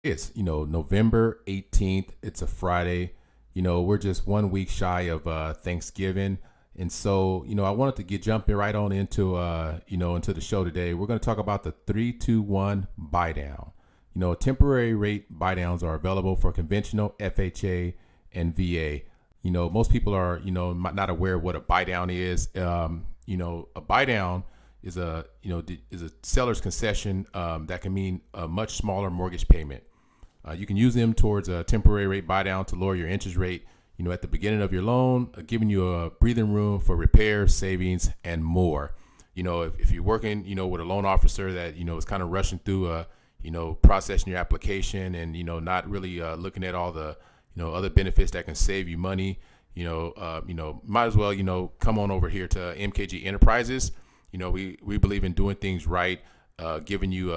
It's, November 18th. It's a Friday. We're just 1 week shy of Thanksgiving. And so, I wanted to get jumping right on into the show today. We're going to talk about the 321 buy down. Temporary rate buy downs are available for conventional FHA and VA. Most people are, not aware of what a buy down is. A buy down is a seller's concession that can mean a much smaller mortgage payment. You can use them towards a temporary rate buy down to lower your interest rate, at the beginning of your loan, giving you a breathing room for repairs, savings, and more. If you're working, with a loan officer that, is kind of rushing through, processing your application and, not really looking at all the, other benefits that can save you money, might as well, come on over here to MKG Enterprises. We believe in doing things right, giving you,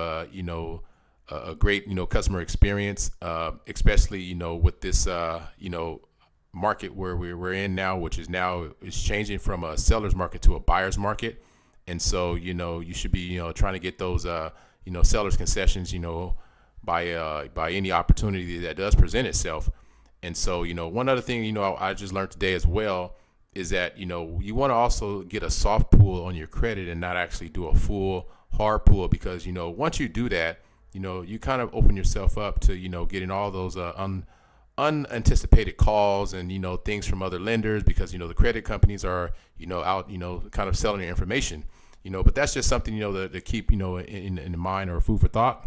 a great, customer experience, especially, with this, market where we're in now, which is changing from a seller's market to a buyer's market. And so, you should be, trying to get those, seller's concessions, by any opportunity that does present itself. And so, one other thing, I just learned today as well is that, you want to also get a soft pull on your credit and not actually do a full hard pull because, once you do that, you kind of open yourself up to, getting all those unanticipated calls and, things from other lenders because, the credit companies are, out, kind of selling your information, but that's just something, to keep, in mind or food for thought.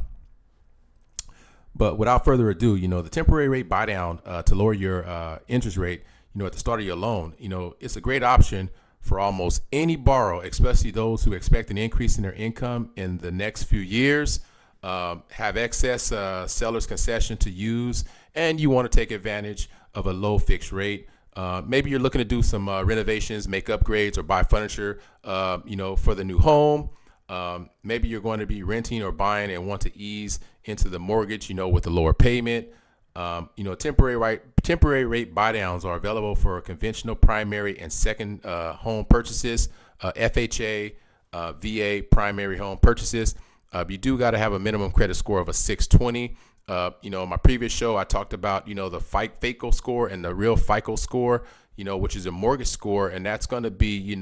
But without further ado, the temporary rate buy down to lower your interest rate, at the start of your loan, it's a great option for almost any borrower, especially those who expect an increase in their income in the next few years, have excess seller's concession to use, and you want to take advantage of a low fixed rate. Maybe you're looking to do some renovations, make upgrades, or buy furniture, for the new home. Maybe you're going to be renting or buying and want to ease into the mortgage, with a lower payment. Temporary rate buy downs are available for conventional primary and second home purchases, FHA, VA primary home purchases. You do got to have a minimum credit score of a 620. In my previous show, I talked about, the FICO score and the real FICO score, which is a mortgage score. And that's going to be,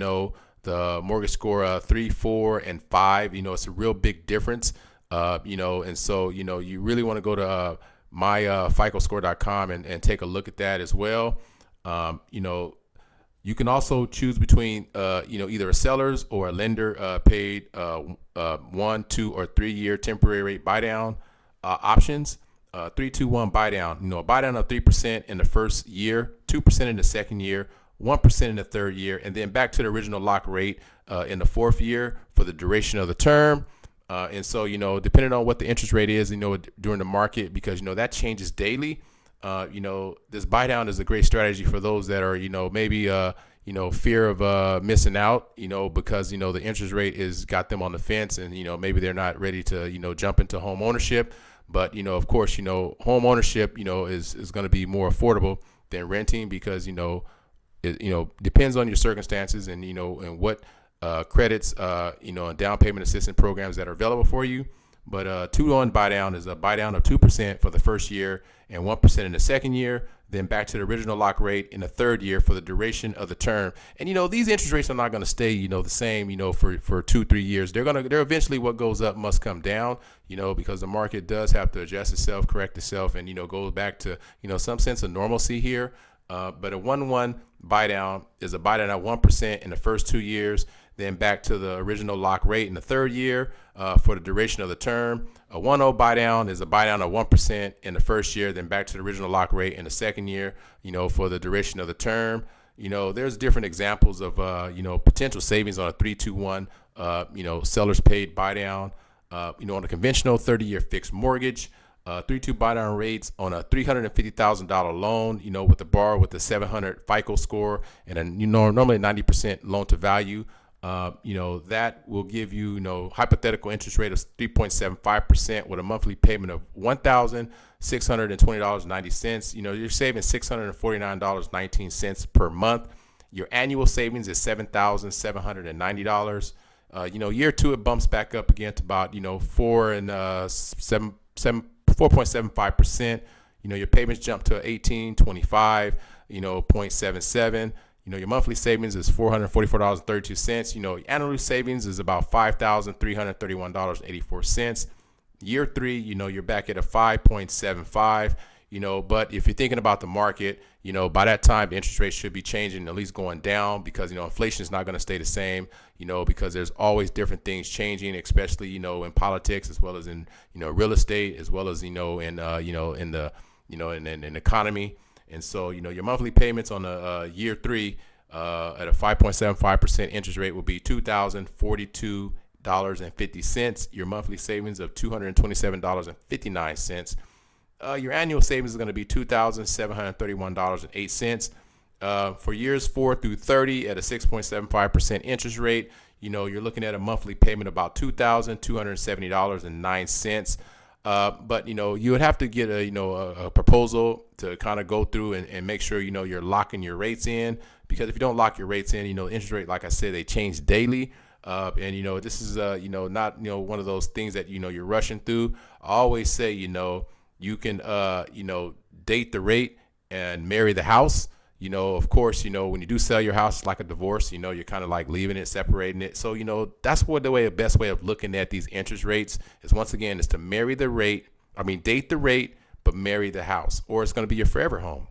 the mortgage score 3, 4, and 5. It's a real big difference. And so, you really want to go to myficoscore.com and take a look at that as well. You can also choose between, either a seller's or a lender paid 1, 2, or 3 year temporary rate buy down options. 321 buy down, a buy down of 3% in the first year, 2% in the second year, 1% in the third year, and then back to the original lock rate in the fourth year for the duration of the term. And so, depending on what the interest rate is, during the market, because, that changes daily. This buy down is a great strategy for those that are, maybe, fear of missing out, because, the interest rate is got them on the fence and, maybe they're not ready to, jump into home ownership. But, of course, home ownership, is going to be more affordable than renting because, it depends on your circumstances and, and what credits, and down payment assistance programs that are available for you. But 2-1 buy down is a buy down of 2% for the first year and 1% in the second year, then back to the original lock rate in the third year for the duration of the term. And these interest rates are not going to stay the same for 2-3 years. They're eventually what goes up must come down, because the market does have to adjust itself, correct itself, and go back to some sense of normalcy here. But a 1-1 buy down is a buy down at 1% in the first 2 years, then back to the original lock rate in the third year for the duration of the term. A 1-0 buy down is a buy down of 1% in the first year, then back to the original lock rate in the second year, for the duration of the term. There's different examples of, potential savings on a 321, seller's paid buy down, on a conventional 30-year fixed mortgage. 3-2 buy down rates on a $350,000 loan, with the borrower with a 700 FICO score and a normally 90% loan to value. That will give you, hypothetical interest rate of 3.75% with a monthly payment of $1,620.90. You're saving $649.19 per month. Your annual savings is $7,790. Year two, it bumps back up again to about, 4 and 7.5% 4.75%. Your payments jump to 1825, 0.77. Your monthly savings is $444.32. Your annual savings is about $5,331.84. Year 3, you're back at a 5.75. But if you're thinking about the market, by that time, the interest rate should be changing, at least going down, because, inflation is not going to stay the same, because there's always different things changing, especially, in politics, as well as in, real estate, as well as, in the economy. And so, your monthly payments on a year 3 at a 5.75% interest rate will be $2,042.50. Your monthly savings of $227.59. Your annual savings is going to be $2,731.08. For years 4 through 30 at a 6.75% interest rate, you're looking at a monthly payment about $2,270.09. But you would have to get a proposal to kind of go through and make sure you're locking your rates in, because if you don't lock your rates in, interest rate, like I said, they change daily. And this is not one of those things that you're rushing through. I always say you can date the rate and marry the house. Of course, when you do sell your house, it's like a divorce. You're kind of like leaving it, separating it. So that's the best way of looking at these interest rates is, once again, is to date the rate, but marry the house, or it's going to be your forever home.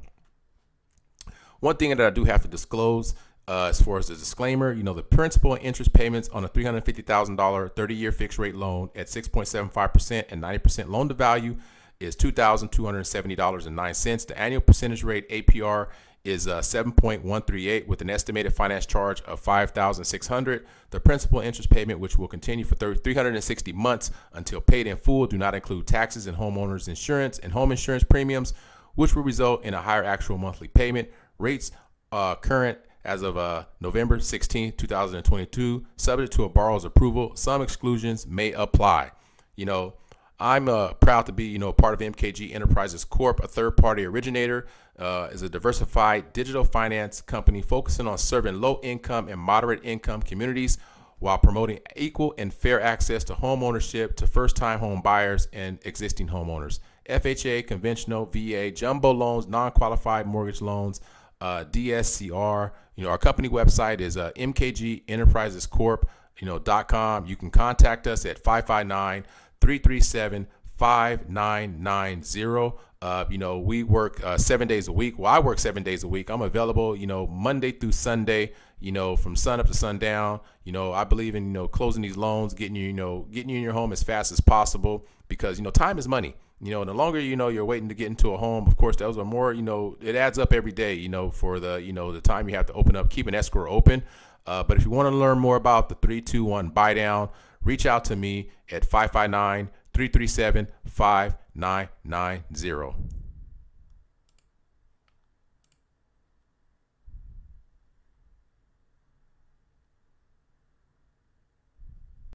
One thing that I do have to disclose, as far as the disclaimer, the principal and interest payments on a $350,000 30-year fixed rate loan at 6.75% and 90% loan to value is $2,270.09. The annual percentage rate APR is 7.138 with an estimated finance charge of $5,600. The principal interest payment, which will continue for 360 months until paid in full, do not include taxes and homeowners insurance and home insurance premiums, which will result in a higher actual monthly payment. Rates current as of November 16, 2022, subject to a borrower's approval. Some exclusions may apply. I'm proud to be, part of MKG Enterprises Corp., a third-party originator, is a diversified digital finance company focusing on serving low-income and moderate-income communities while promoting equal and fair access to home ownership to first-time home buyers and existing homeowners. FHA, conventional, VA, jumbo loans, non-qualified mortgage loans, DSCR. Our company website is mkgenterprisescorp.com. You can contact us at 559-337-5990. We work 7 days a week. Well, I work 7 days a week. I'm available, Monday through Sunday, from sun up to sundown. I believe in, closing these loans, getting you in your home as fast as possible, because, time is money. And the longer, you're waiting to get into a home, of course, those are more, it adds up every day, for the, the time you have to open up, keep an escrow open. But if you want to learn more about the 321 buy down, reach out to me at 559-337-5990.